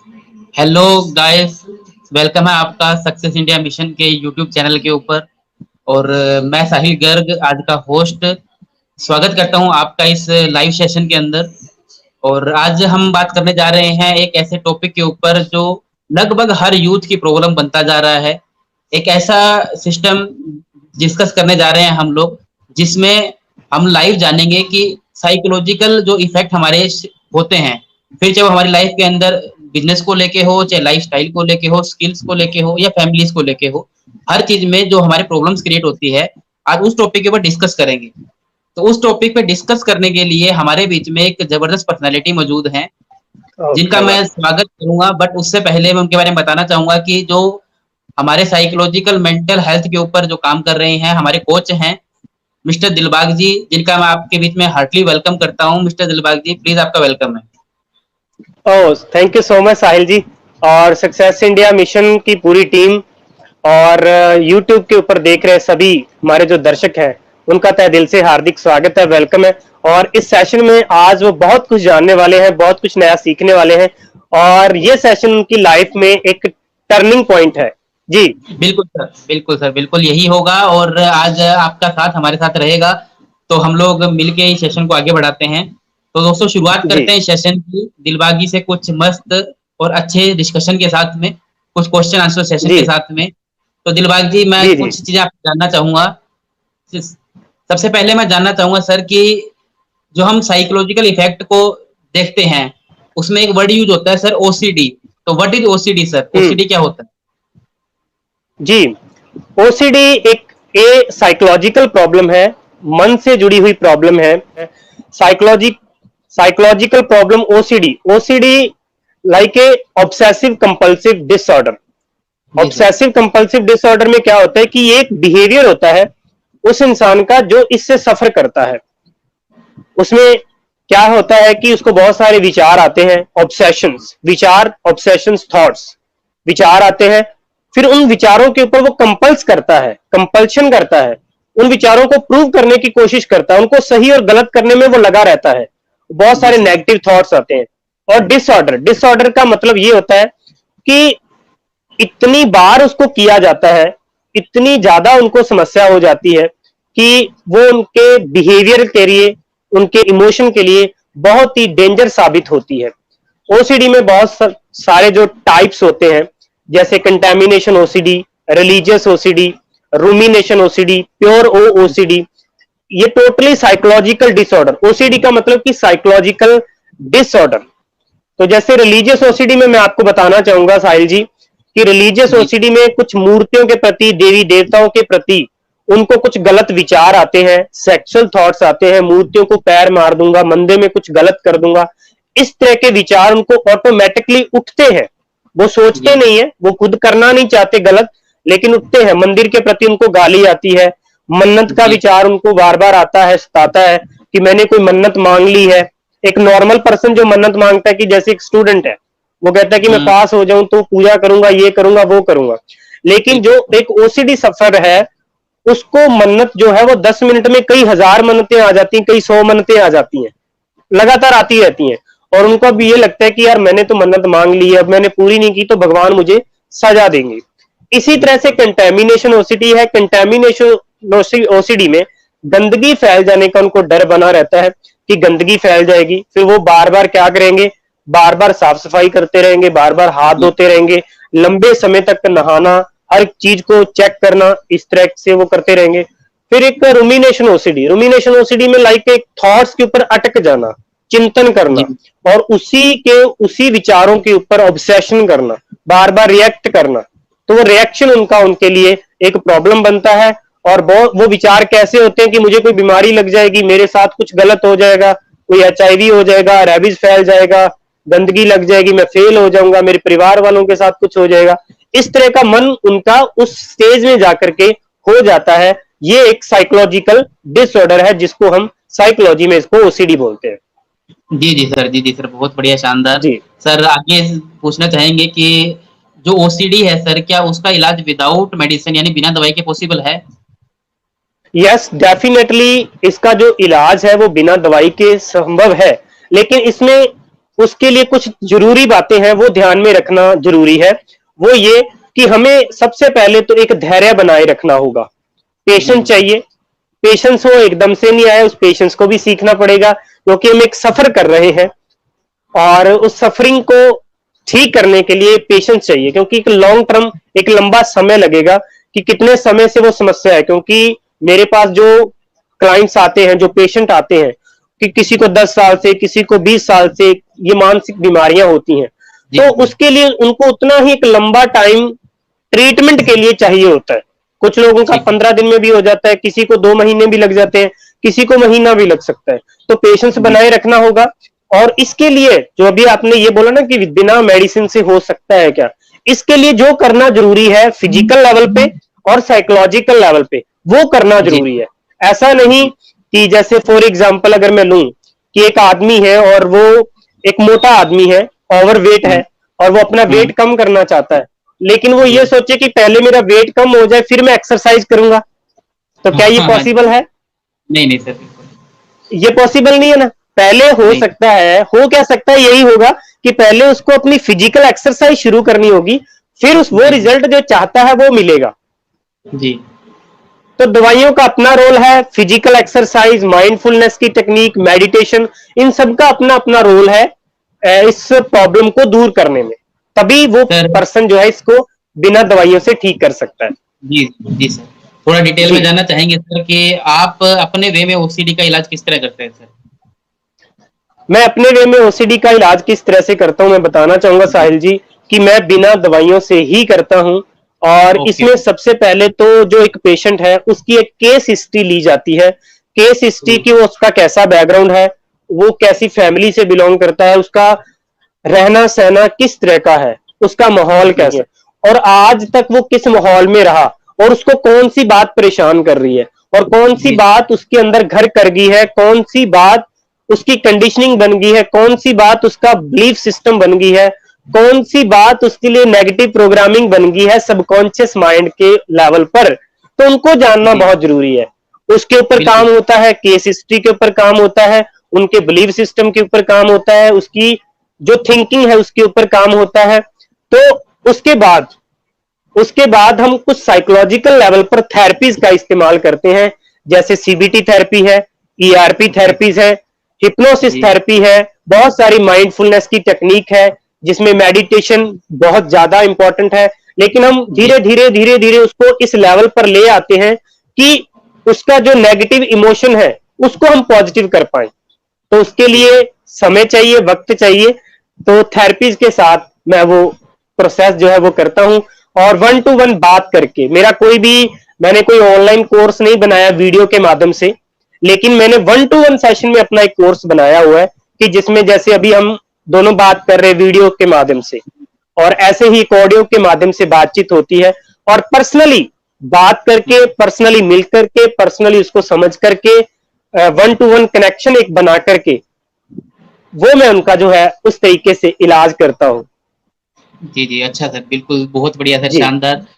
Hello guys. Welcome है आपका success India mission के यूट्यूब चैनल के ऊपर। और मैं साहिल गर्ग आज का होस्ट स्वागत करता हूं आपका इस लाइव सेशन के अंदर। और आज हम बात करने जा रहे हैं एक ऐसे टॉपिक के ऊपर जो लगभग हर यूथ की प्रॉब्लम बनता जा रहा है। एक ऐसा सिस्टम डिस्कस करने जा रहे हैं हम लोग, जिसमें हम लाइव जानेंगे कि साइकोलॉजिकल जो इफेक्ट हमारे होते हैं, फिर चाहे वो हमारी लाइफ के अंदर बिजनेस को लेके हो, चाहे लाइफ स्टाइल को लेके हो, स्किल्स को लेके हो या फैमिलीज को लेके हो, हर चीज में जो हमारे प्रॉब्लम्स क्रिएट होती है, आज उस टॉपिक के ऊपर डिस्कस करेंगे। तो उस टॉपिक पे डिस्कस करने के लिए हमारे बीच में एक जबरदस्त पर्सनैलिटी मौजूद है, जिनका ओके। मैं स्वागत करूंगा। बट उससे पहले मैं उनके बारे में बताना चाहूंगा कि जो हमारे साइकोलॉजिकल मेंटल हेल्थ के ऊपर जो काम कर रहे हैं, हमारे कोच हैं मिस्टर दिलबाग जी, जिनका मैं आपके बीच में हार्टली वेलकम करता हूं। मिस्टर दिलबाग जी, प्लीज आपका वेलकम है। ओह, थैंक यू सो मच साहिल जी। और सक्सेस इंडिया मिशन की पूरी टीम और यूट्यूब के ऊपर देख रहे सभी हमारे जो दर्शक हैं, उनका तहे दिल से हार्दिक स्वागत है, वेलकम है। और इस सेशन में आज वो बहुत कुछ जानने वाले हैं, बहुत कुछ नया सीखने वाले हैं। और ये सेशन उनकी लाइफ में एक टर्निंग पॉइंट है जी। बिल्कुल सर, बिल्कुल सर, बिल्कुल यही होगा। और आज आपका साथ हमारे साथ रहेगा, तो हम लोग मिलके इस सेशन को आगे बढ़ाते हैं। तो दोस्तों, शुरुआत जी करते हैं सेशन की दिलबागी से, कुछ मस्त और अच्छे डिस्कशन के साथ में, कुछ क्वेश्चन आंसर सेशन जी के साथ में। तो दिलबाग जी, मैं जी जी कुछ चीजें आपसे जानना चाहूंगा। सबसे पहले मैं जानना चाहूंगा सर कि जो हम साइकोलॉजिकल इफेक्ट को देखते हैं, उसमें एक वर्ड यूज होता है सर, ओसीडी। तो what is OCD sir? Hmm. OCD क्या होता है? जी, ओसीडी एक साइकोलॉजिकल प्रॉब्लम है, मन से जुड़ी हुई प्रॉब्लम है। Psychology psychological problem OCD. OCD like a obsessive compulsive disorder. जी सर। ऑब्सेसिव कंपल्सिव डिसऑर्डर में क्या होता है कि ये एक बिहेवियर होता है उस इंसान का जो इससे सफर करता है। उसमें क्या होता है कि उसको बहुत सारे विचार आते हैं, ऑब्सेशंस, विचार, ऑब्सेशंस, थॉट्स, विचार आते हैं। फिर उन विचारों के ऊपर वो कंपल्स करता है, कंपल्शन करता है, उन विचारों को प्रूव करने की कोशिश करता है, उनको सही और गलत करने में वो लगा रहता है। बहुत जी सारे सर। नेगेटिव थॉट्स आते हैं। और डिसऑर्डर, डिसऑर्डर का मतलब ये होता है कि इतनी बार उसको किया जाता है, इतनी ज्यादा उनको समस्या हो जाती है कि वो उनके बिहेवियर के लिए, उनके इमोशन के लिए बहुत ही डेंजर साबित होती है। ओसीडी में बहुत सारे जो टाइप्स होते हैं, जैसे contamination OCD, religious OCD, rumination OCD, pure O OCD. ये टोटली साइकोलॉजिकल डिसऑर्डर। ओसीडी का मतलब कि साइकोलॉजिकल डिसऑर्डर। तो जैसे रिलीजियस ओसीडी में मैं आपको बताना चाहूंगा साहिल जी कि रिलीजियस जी। ओसीडी में कुछ मूर्तियों के प्रति, देवी देवताओं के प्रति उनको कुछ गलत विचार आते हैं, सेक्सुअल थॉट्स आते हैं, मूर्तियों को पैर मार दूंगा, मंदिर में कुछ गलत कर दूंगा, इस तरह के विचार उनको ऑटोमेटिकली उठते हैं। वो सोचते जी। नहीं है, वो खुद करना नहीं चाहते गलत, लेकिन उठते हैं। मंदिर के प्रति उनको गाली आती है, मन्नत का जी। विचार उनको बार बार आता है, सताता है कि मैंने कोई मन्नत मांग ली है। एक नॉर्मल पर्सन जो मन्नत मांगता है, कि जैसे एक स्टूडेंट है, वो कहता है कि मैं हम्म। पास हो जाऊं तो पूजा करूंगा, ये करूंगा, वो करूंगा। लेकिन जो बिल्कुल। एक ओसीडी सफर है, उसको मन्नत जो है वो 10 मिनट में कई हजार मन्नतें आ जाती हैं, कई 100 मन्नतें आ जाती हैं, लगातार आती रहती हैं। और उनको अब ये लगता है कि यार मैंने तो मन्नत मांग ली है, अब मैंने पूरी नहीं की तो भगवान मुझे सजा देंगे। इसी तरह से बिल्कुल। कंटेमिनेशन ओसीडी है। कंटेमिनेशन ओसीडी में गंदगी फैल जाने का उनको डर बना रहता है कि गंदगी फैल जाएगी। फिर वो बार बार क्या करेंगे, बार बार साफ सफाई करते रहेंगे, बार बार हाथ जी। धोते रहेंगे, लंबे समय तक नहाना, हर चीज को चेक करना, इस तरह से वो करते रहेंगे। फिर एक रुमिनेशन ओसीडी। रुमिनेशन ओसीडी में लाइक एक थॉट्स के ऊपर अटक जाना, चिंतन करना, जी। और उसी विचारों के ऊपर ऑब्सेशन करना, बार बार रिएक्ट करना। तो वो रिएक्शन उनका उनके लिए एक प्रॉब्लम बनता है। और वो विचार कैसे होते हैं कि मुझे कोई बीमारी लग जाएगी, मेरे साथ कुछ गलत हो जाएगा, कोई एचआईवी हो जाएगा, रेबीज फैल जाएगा, गंदगी लग जाएगी, मैं फेल हो जाऊंगा, मेरे परिवार वालों के साथ कुछ हो जाएगा। इस तरह का मन उनका उस स्टेज में जाकर के हो जाता है। ये एक साइकोलॉजिकल डिसऑर्डर है, जिसको हम साइकोलॉजी में इसको ओसीडी बोलते हैं। जी। जी सर, जी जी सर, बहुत बढ़िया, शानदार। जी। सर, आगे पूछना चाहेंगे कि जो ओसीडी है सर, क्या उसका इलाज विदाउट मेडिसिन यानी बिना दवाई के पॉसिबल है? यस, डेफिनेटली इसका जो इलाज है वो बिना दवाई के संभव है। लेकिन इसमें उसके लिए कुछ जरूरी बातें हैं वो ध्यान में रखना जरूरी है। वो ये कि हमें सबसे पहले तो एक धैर्य बनाए रखना होगा, पेशेंस जी चाहिए। पेशेंस हो एकदम से नहीं आया, उस पेशेंस को भी सीखना पड़ेगा, क्योंकि हम एक सफर कर रहे हैं और उस सफरिंग को ठीक करने के लिए पेशेंस चाहिए, क्योंकि एक लॉन्ग टर्म, एक लंबा समय लगेगा कि कितने समय से वो समस्या है। क्योंकि मेरे पास जो क्लाइंट्स आते हैं, जो पेशेंट आते हैं, कि किसी को 10 साल से, किसी को 20 साल से ये मानसिक बीमारियां होती हैं, जी तो जी उसके लिए उनको उतना ही एक लंबा टाइम ट्रीटमेंट के लिए चाहिए होता है। कुछ लोगों का ठीक है। 15 दिन में भी हो जाता है, किसी को 2 महीने भी लग जाते हैं, किसी को महीना भी लग सकता है। तो पेशेंस जी बनाए रखना होगा। और इसके लिए जो अभी आपने ये बोला ना कि बिना मेडिसिन से हो सकता है क्या, इसके लिए जो करना जरूरी है फिजिकल लेवल पे और साइकोलॉजिकल लेवल पे, वो करना जी जरूरी है। ऐसा नहीं जी कि जैसे फॉर एग्जाम्पल अगर मैं लूं कि एक आदमी है और वो एक मोटा आदमी है, ओवरवेट है, हम्म और वो अपना वेट कम करना चाहता है, लेकिन वो जी ये सोचे कि पहले मेरा वेट कम हो जाए फिर मैं एक्सरसाइज करूंगा, तो क्या ये हाँ, पॉसिबल है? नहीं नहीं सर बिल्कुल। ये पॉसिबल नहीं है ना। पहले हो नहीं सकता है, हो क्या सकता है, यही होगा कि पहले उसको अपनी फिजिकल एक्सरसाइज शुरू करनी होगी, फिर उस वो जी जी रिजल्ट जो चाहता है वो मिलेगा। जी तो दवाइयों का अपना रोल है, फिजिकल एक्सरसाइज, माइंडफुलनेस की टेक्निक, मेडिटेशन, इन सब का अपना अपना रोल है इस प्रॉब्लम को दूर करने में। तभी वो सर। पर्सन जो है इसको बिना दवाइयों से ठीक कर सकता है। जी जी सर, थोड़ा डिटेल में जी, जानना चाहेंगे सर कि आप अपने वे में ओसीडी का इलाज किस तरह करते हैं सर? मैं अपने वे में ओसीडी का इलाज किस तरह से करता हूं, मैं बताना चाहूंगा जी साहिल जी कि मैं बिना दवाइयों से ही करता हूं। और ओके इसमें ओके। सबसे पहले तो जो एक पेशेंट है उसकी एक केस हिस्ट्री ली जाती है। केस हिस्ट्री जी की, वो उसका कैसा बैकग्राउंड है, वो कैसी फैमिली से बिलोंग करता है, उसका रहना सहना किस तरह का है, उसका माहौल जी कैसा है, और आज तक वो किस माहौल में रहा, और उसको कौन सी बात परेशान कर रही है, और कौन सी जी बात उसके अंदर घर कर गई है, कौन सी बात उसकी कंडीशनिंग बन गई है, कौन सी बात उसका बिलीफ सिस्टम बन गई है, कौन सी बात उसके लिए नेगेटिव प्रोग्रामिंग बन गई है सबकॉन्शियस माइंड के लेवल पर। तो उनको जानना जी बहुत जरूरी है। उसके ऊपर काम बिल्कुल। होता है, केस हिस्ट्री के ऊपर काम होता है, उनके बिलीफ सिस्टम के ऊपर काम होता है, उसकी जो थिंकिंग है उसके ऊपर काम होता है। तो उसके बाद उसके बाद हम कुछ साइकोलॉजिकल लेवल पर थेरेपीज का इस्तेमाल करते हैं, जैसे सीबीटी थेरेपी है, ईआरपी जी थेरेपीज है, हिप्नोसिस जी थेरेपी है, बहुत सारी माइंडफुलनेस की टेक्निक है, जिसमें मेडिटेशन बहुत ज्यादा इंपॉर्टेंट है। लेकिन हम जी धीरे धीरे उसको इस लेवल पर ले आते हैं कि उसका जो नेगेटिव इमोशन है उसको हम पॉजिटिव कर पाए। तो उसके जी लिए समय चाहिए, वक्त चाहिए। तो थेरेपीज के साथ मैं वो प्रोसेस जो है वो करता हूं। और 1 to 1 बात करके, मैंने कोई ऑनलाइन कोर्स नहीं बनाया वीडियो के माध्यम से, लेकिन मैंने 1 to 1 सेशन में अपना एक कोर्स बनाया हुआ है, कि जिसमें जैसे अभी हम दोनों बात कर रहे हैं वीडियो के माध्यम से, और ऐसे ही एक ऑडियो के माध्यम से बातचीत होती है, और पर्सनली बात करके, पर्सनली मिल करके, पर्सनली उसको समझ करके, 1 to 1 कनेक्शन एक बना करके, वो मैं उनका जो है उस तरीके से इलाज करता हूं। जी, जी, अच्छा सर, बिल्कुल बहुत बढ़िया सर, जी, शानदार।